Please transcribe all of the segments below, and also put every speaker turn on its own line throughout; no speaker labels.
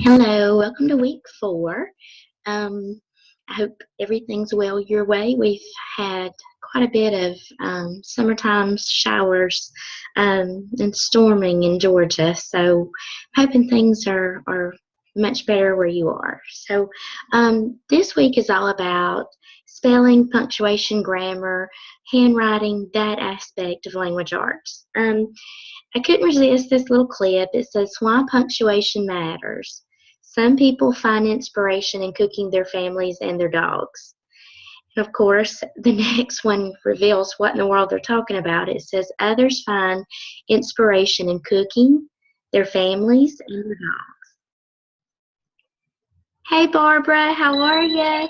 Hello, welcome to week 4. Um, I hope everything's well your way. We've had quite a bit of summertime showers and storming in Georgia, so hoping things are much better where you are. So this week is all about spelling, punctuation, grammar, handwriting, that aspect of language arts. I couldn't resist this little clip. It says, "Why punctuation matters. Some people find inspiration in cooking their families and their dogs." And of course, the next one reveals what in the world they're talking about. It says, "Others find inspiration in cooking their families and their dogs." Hey, Barbara, how are you?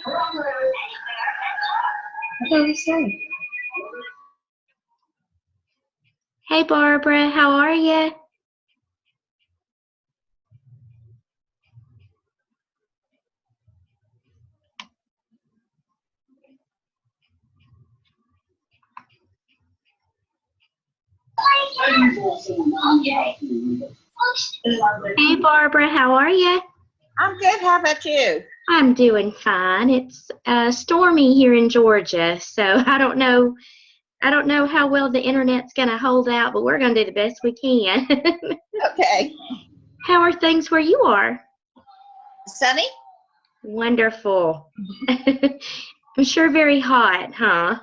What did I say? Hey, Barbara, how are you? Hey, Barbara, how are you?
I'm good. How about you?
I'm doing fine. It's stormy here in Georgia, so I don't know how well the internet's going to hold out, but we're going to do the best we can.
Okay.
How are things where you are?
Sunny?
Wonderful. I'm sure very hot, huh?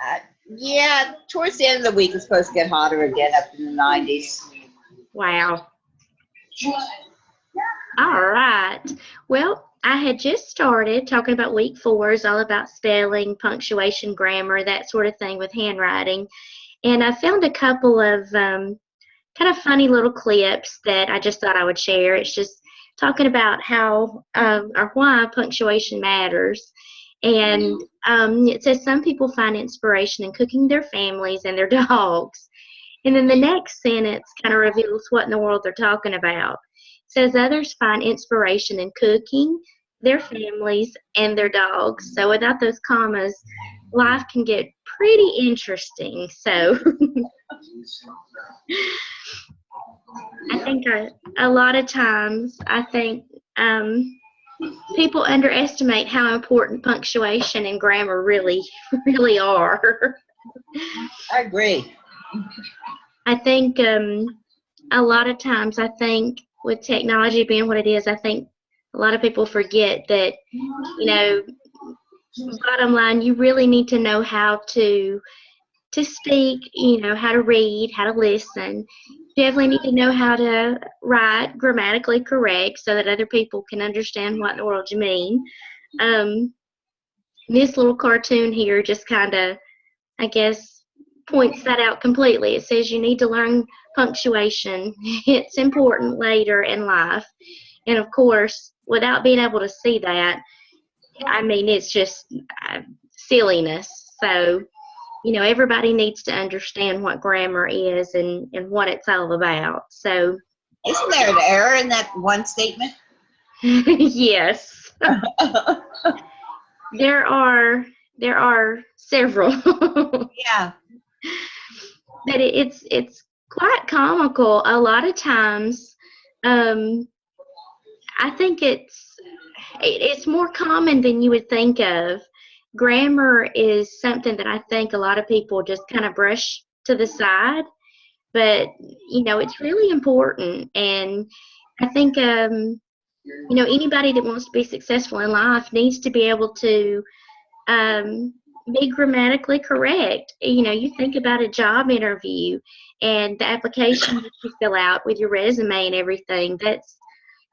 Uh, yeah, towards the end of the week it's supposed to get hotter again, up in the 90s.
Wow. All right. Well, I had just started talking about week 4 is all about spelling, punctuation, grammar, that sort of thing with handwriting. And I found a couple of kind of funny little clips that I just thought I would share. It's just talking about how or why punctuation matters. And it says some people find inspiration in cooking their families and their dogs. And then the next sentence kind of reveals what in the world they're talking about. It says others find inspiration in cooking their families and their dogs. So without those commas, life can get pretty interesting. So I think a lot of times, I think people underestimate how important punctuation and grammar really, really are.
I agree.
I think a lot of times, I think with technology being what it is, I think a lot of people forget that, you know, bottom line, you really need to know how to speak, how to read, how to listen. You definitely need to know how to write grammatically correct so that other people can understand what in the world you mean. Um, this little cartoon here just kind of, I guess, points that out completely. It says you need to learn punctuation. It's important later in life. And of course, without being able to see that, I mean, it's just silliness. So, everybody needs to understand what grammar is and what it's all about. So,
Isn't there an error in that one statement?
yes, there are several,
Yeah.
but it's quite comical. A lot of times, I think it's more common than you would think of. Grammar is something that I think a lot of people just kind of brush to the side, but it's really important. And I think anybody that wants to be successful in life needs to be able to um, be grammatically correct. You think about a job interview and the application that you fill out with your resume and everything.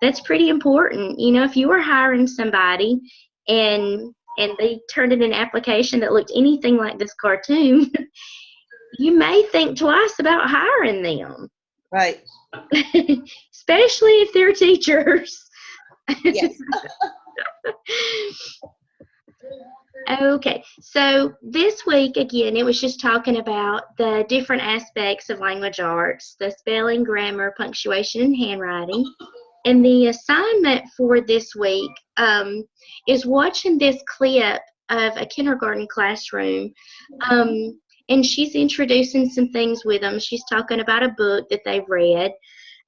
That's pretty important. If you were hiring somebody and they turned in an application that looked anything like this cartoon, you may think twice about hiring them.
Right.
Especially if they're teachers.
Yes.
Okay, so this week, again, it was just talking about the different aspects of language arts, the spelling, grammar, punctuation, and handwriting. And the assignment for this week is watching this clip of a kindergarten classroom. And she's introducing some things with them. She's talking about a book that they've read.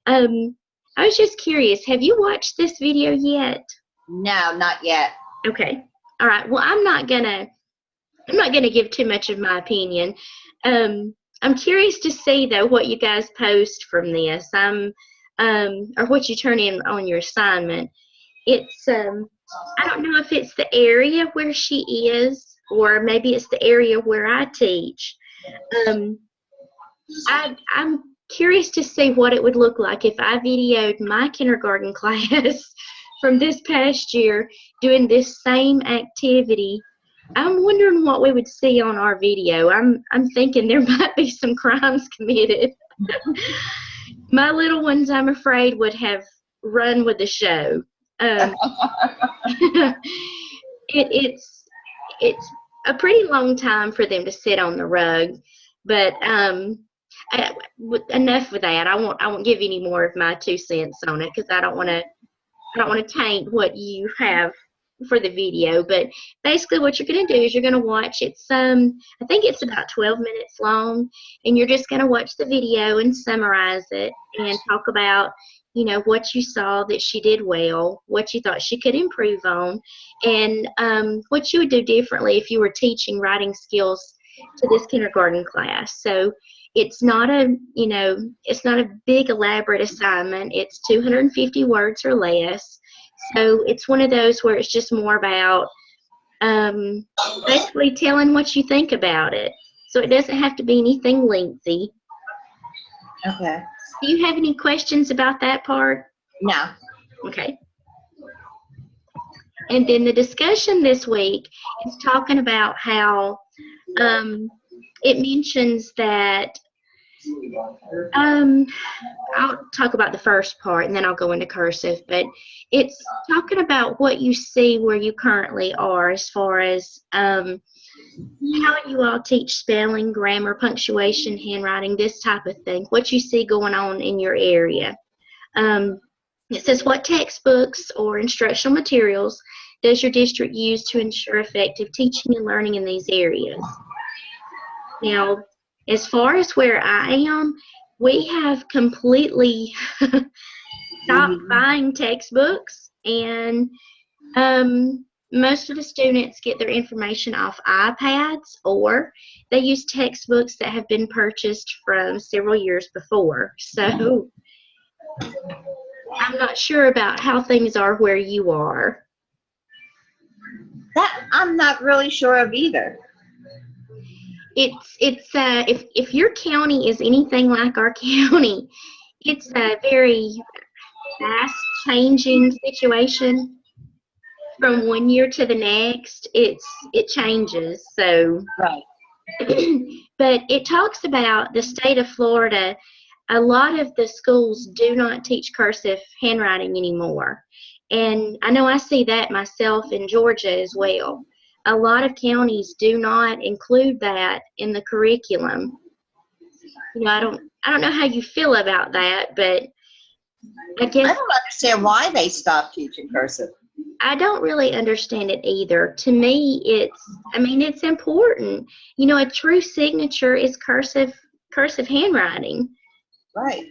Um, I was just curious, have you watched this video yet?
No, not yet.
Okay. All right. Well, I'm not gonna give too much of my opinion. I'm curious to see though what you guys post from this. Or what you turn in on your assignment. It's I don't know if it's the area where she is, or maybe it's the area where I teach. I'm curious to see what it would look like if I videoed my kindergarten class from this past year doing this same activity. I'm wondering what we would see on our video. I'm thinking there might be some crimes committed. My little ones, I'm afraid, would have run with the show. It's a pretty long time for them to sit on the rug, but enough with that. I won't give any more of my 2 cents on it because I don't want to taint what you have for the video. But basically what you're going to do is you're going to watch, it's I think it's about 12 minutes long, and you're just going to watch the video and summarize it and talk about, you know, what you saw that she did well, what you thought she could improve on, and what you would do differently if you were teaching writing skills to this kindergarten class. So it's not a big elaborate assignment. It's 250 words or less. So it's one of those where it's just more about basically telling what you think about it. So it doesn't have to be anything lengthy.
Okay.
Do you have any questions about that part?
No.
Okay. And then the discussion this week is talking about how it mentions that I'll talk about the first part and then I'll go into cursive, but it's talking about what you see where you currently are as far as how you all teach spelling, grammar, punctuation, handwriting, this type of thing, what you see going on in your area. It says, what textbooks or instructional materials does your district use to ensure effective teaching and learning in these areas? Now, as far as where I am, we have completely stopped buying textbooks, and most of the students get their information off iPads, or they use textbooks that have been purchased from several years before. So I'm not sure about how things are where you are.
That I'm not really sure of either.
If your county is anything like our county, it's a very fast changing situation. From one year to the next, it changes. So,
Right.
But it talks about the state of Florida. A lot of the schools do not teach cursive handwriting anymore, and I know I see that myself in Georgia as well. A lot of counties do not include that in the curriculum. You know, I don't know how you feel about that, but I guess
I don't understand why they stopped teaching cursive.
I don't really understand it either. To me, it's important. You know, a true signature is cursive handwriting.
Right.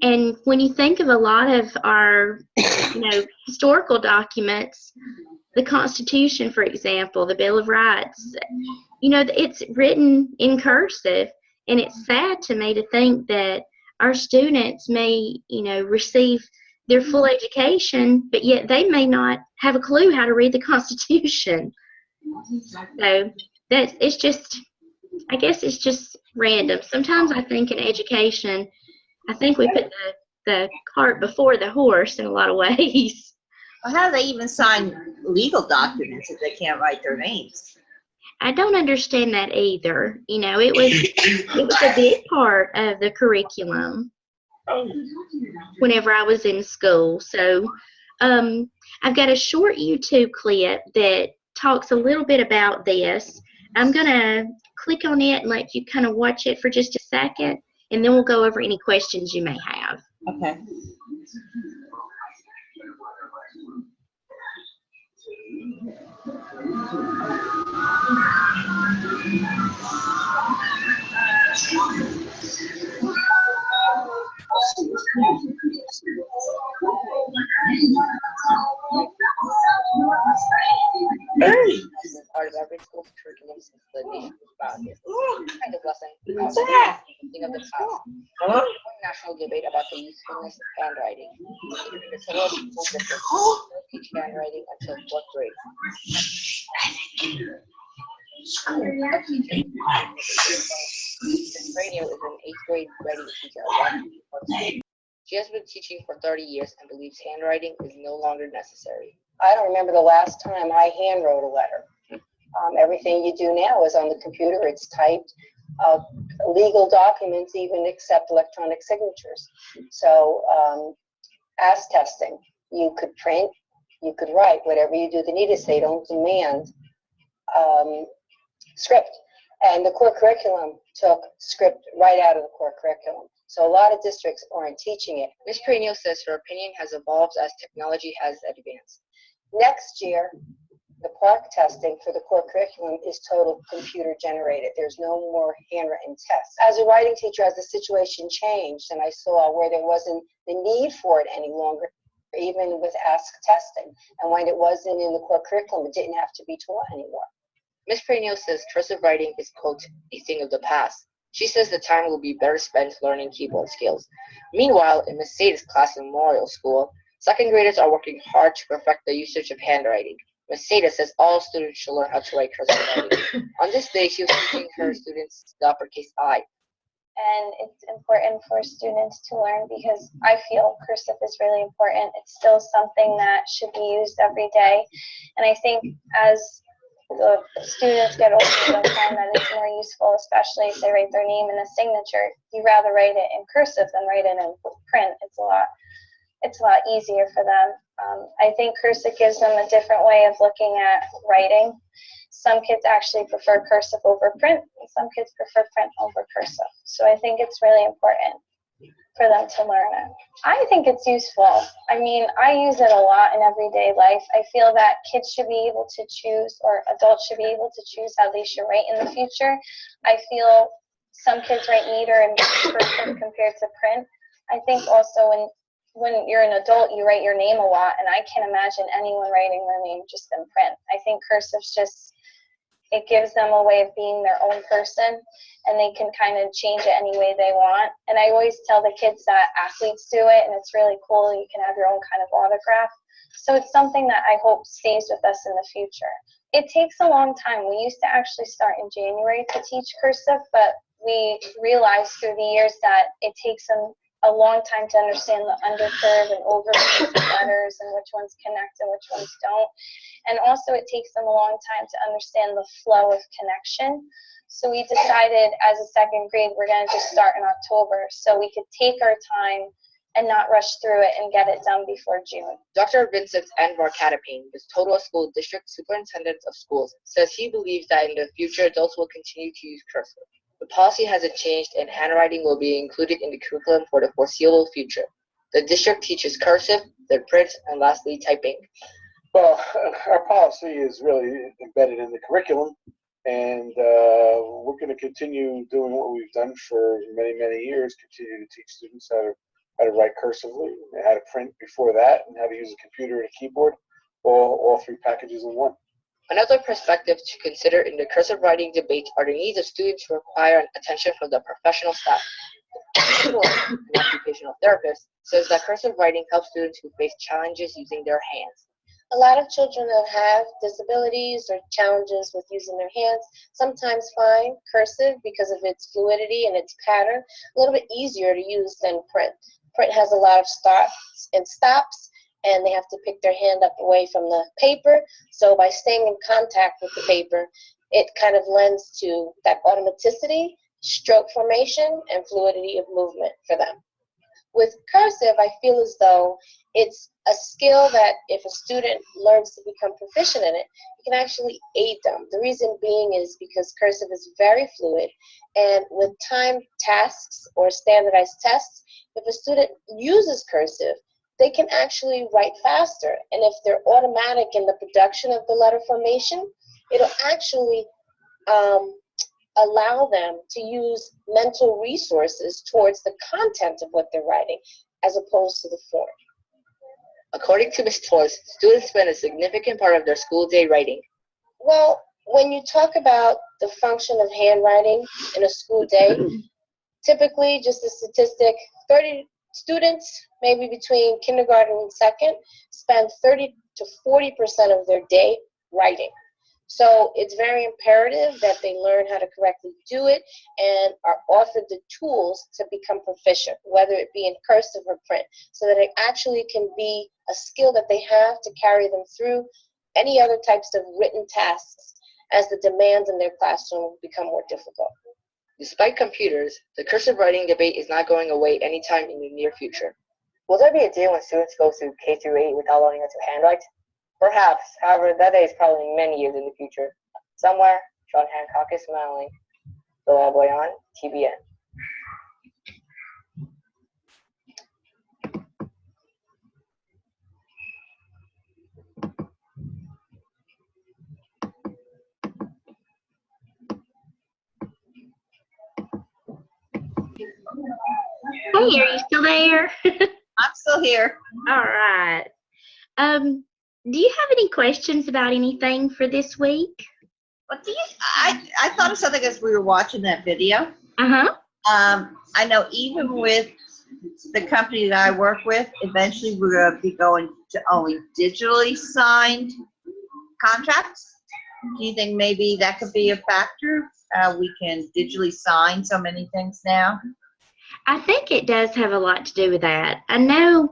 And when you think of a lot of our, historical documents, the Constitution, for example, the Bill of Rights, it's written in cursive, and it's sad to me to think that our students may, receive their full education, but yet they may not have a clue how to read the Constitution. So I guess it's just random. Sometimes I think in education, I think we put the cart before the horse in a lot of ways.
Well, how do they even sign legal documents if they can't write their names?
I don't understand that either. It was a big part of the curriculum whenever I was in school. So I've got a short YouTube clip that talks a little bit about this. I'm going to click on it and let you kind of watch it for just a second, and then we'll go over any questions you may have.
Okay.
As part of every school's curriculum since the nation was founded. This kind of lesson is the thing of the past. A national debate about the usefulness of handwriting. The several school districts still teach handwriting until 4th grade. Radio is an 8th grade writing teacher at Washington Park School. She has been teaching for 30 years and believes handwriting is no longer necessary. I don't remember the last time I hand wrote a letter. Everything you do now is on the computer, it's typed. Legal documents even accept electronic signatures. So as testing, you could print, you could write, whatever you do. The need is they don't demand script. And the core curriculum took script right out of the core curriculum. So a lot of districts aren't teaching it. Ms. Perino says her opinion has evolved as technology has advanced. Next year, the PARCC testing for the core curriculum is total computer generated. There's no more handwritten tests. As a writing teacher, as the situation changed and I saw where there wasn't the need for it any longer, even with Ask testing, and when it wasn't in the core curriculum, it didn't have to be taught anymore. Ms. Perino says cursive writing is, quote, a thing of the past. She says the time will be better spent learning keyboard skills. Meanwhile, in Ms. Sada's class in Memorial School, 2nd graders are working hard to perfect the usage of handwriting. Ms. Sada says all students should learn how to write cursive writing. On this day, she was teaching her students the uppercase I.
And it's important for students to learn because I feel cursive is really important. It's still something that should be used every day. And I think as the students get older, they'll find that it's more useful, especially if they write their name in a signature. You'd rather write it in cursive than write it in print. It's a lot easier for them. I think cursive gives them a different way of looking at writing. Some kids actually prefer cursive over print, and some kids prefer print over cursive. So I think it's really important for them to learn it. I think it's useful. I mean, I use it a lot in everyday life. I feel that kids should be able to choose, or adults should be able to choose how they should write in the future. I feel some kids write neater in cursive compared to print. I think also when you're an adult, you write your name a lot, and I can't imagine anyone writing their name just in print. I think cursive's just, it gives them a way of being their own person, and they can kind of change it any way they want. And I always tell the kids that athletes do it, and it's really cool. You can have your own kind of autograph. So it's something that I hope stays with us in the future. It takes a long time. We used to actually start in January to teach cursive, but we realized through the years that it takes them a long time to understand the undercurve and overcurve of letters and which ones connect and which ones don't. And also it takes them a long time to understand the flow of connection. So we decided as a 2nd grade, we're going to just start in October so we could take our time and not rush through it and get it done before June.
Dr. Vincent Anvar Katapane, the Totowa School District Superintendent of Schools, says he believes that in the future adults will continue to use cursive. The policy hasn't changed and handwriting will be included in the curriculum for the foreseeable future. The district teaches cursive, then print, and lastly typing.
Well, our policy is really embedded in the curriculum, and we're going to continue doing what we've done for many, many years, continue to teach students how to write cursively, how to print before that, and how to use a computer and a keyboard, all 3 packages in one.
Another perspective to consider in the cursive writing debate are the needs of students who require attention from the professional staff. An occupational therapist says that cursive writing helps students who face challenges using their hands.
A lot of children that have disabilities or challenges with using their hands sometimes find cursive, because of its fluidity and its pattern, a little bit easier to use than print. Print has a lot of starts and stops, and they have to pick their hand up away from the paper. So by staying in contact with the paper, it kind of lends to that automaticity, stroke formation, and fluidity of movement for them. With cursive, I feel as though it's a skill that if a student learns to become proficient in it, it can actually aid them. The reason being is because cursive is very fluid, and with timed tasks or standardized tests, if a student uses cursive, they can actually write faster. And if they're automatic in the production of the letter formation, it'll actually allow them to use mental resources towards the content of what they're writing as opposed to the form.
According to Ms. Torres, students spend a significant part of their school day writing.
Well, when you talk about the function of handwriting in a school day, typically, just a statistic, 30 students, maybe between kindergarten and second, spend 30 to 40% of their day writing. So it's very imperative that they learn how to correctly do it and are offered the tools to become proficient, whether it be in cursive or print, so that it actually can be a skill that they have to carry them through any other types of written tasks as the demands in their classroom become more difficult.
Despite computers, the cursive writing debate is not going away anytime in the near future. Will there be a day when students go through K through 8 without learning how to handwrite? Perhaps. However, that day is probably many years in the future. Somewhere, Sean Hancock is smiling. Bill Aboyan, TBN.
Hey, are you still there?
I'm still here.
All right. Do you have any questions about anything for this week?
What do you? I thought of something as we were watching that video.
Uh-huh.
I know even with the company that I work with, eventually we're going to be going to only digitally signed contracts. Do you think maybe that could be a factor? We can digitally sign so many things now.
I think it does have a lot to do with that. I know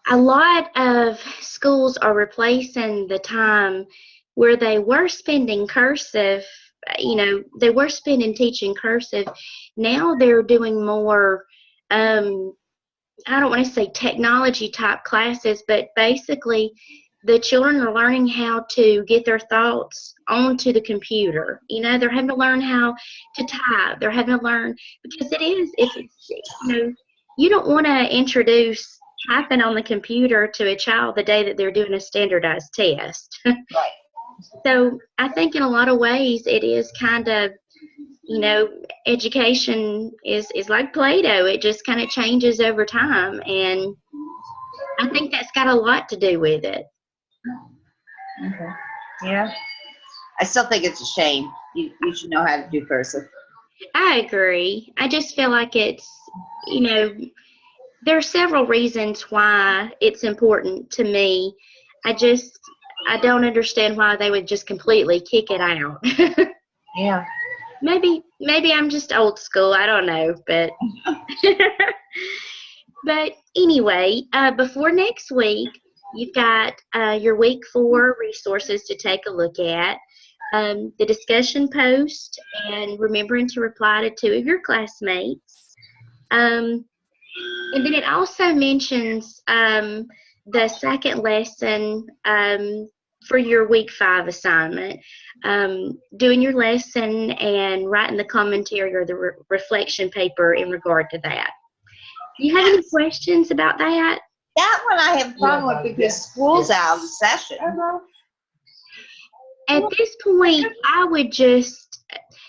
a lot of schools are replacing the time where they were spending cursive, they were spending teaching cursive. Now they're doing more, I don't want to say technology type classes, but basically the children are learning how to get their thoughts onto the computer. They're having to learn how to type. They're having to learn, because you don't want to introduce typing on the computer to a child the day that they're doing a standardized test.
Right.
So I think in a lot of ways it is kind of, education is like Play-Doh. It just kind of changes over time, and I think that's got a lot to do with it.
Okay. Yeah. I still think it's a shame. You should know how to do cursive.
I agree. I just feel like it's, there are several reasons why it's important to me. I don't understand why they would just completely kick it out.
Yeah.
Maybe I'm just old school. I don't know, but but anyway, before next week, you've got your week 4 resources to take a look at. The discussion post, and remembering to reply to 2 of your classmates. And then it also mentions the second lesson for your week 5 assignment, doing your lesson and writing the commentary or the reflection paper in regard to that. Do you have any questions about that?
That one I have a problem with because school's out of session.
At this point, I would just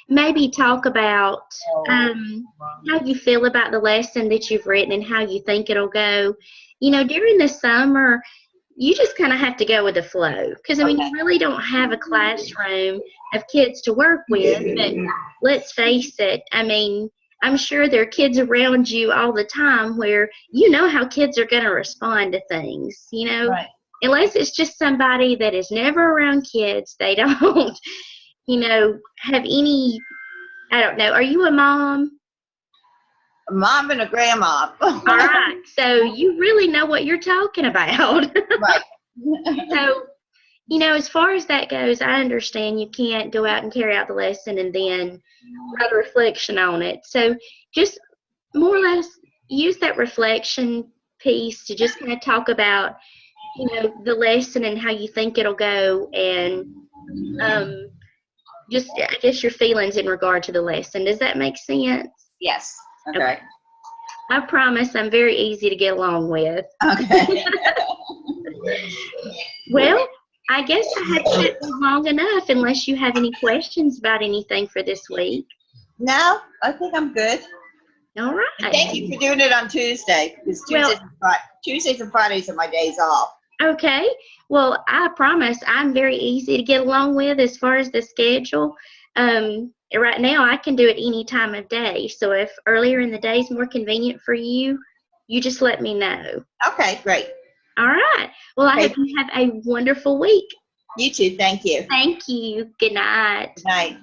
maybe talk about how you feel about the lesson that you've written and how you think it'll go. During the summer, you just kind of have to go with the flow, because, you really don't have a classroom of kids to work with. But let's face it, I'm sure there are kids around you all the time where how kids are going to respond to things,
Right.
Unless it's just somebody that is never around kids. They don't, have any, I don't know. Are you a mom?
A mom and a grandma.
All right. So you really know what you're talking about.
Right.
So, as far as that goes, I understand you can't go out and carry out the lesson and then write a reflection on it. So just more or less use that reflection piece to just kind of talk about, the lesson and how you think it'll go, and just, I guess, your feelings in regard to the lesson. Does that make sense?
Yes. Okay.
I promise I'm very easy to get along with.
Okay.
Well, I guess I have chatted long enough, unless you have any questions about anything for this week.
No, I think I'm good.
All right.
And thank you for doing it on Tuesday, because
Well-
Tuesdays and Fridays are my days off.
Okay. Well, I promise I'm very easy to get along with as far as the schedule. Right now, I can do it any time of day. So if earlier in the day is more convenient for you, you just let me know.
Okay, great.
All right. Well, I
Okay.
hope you have a wonderful week.
You too, thank you.
Thank you. Good night.
Good night.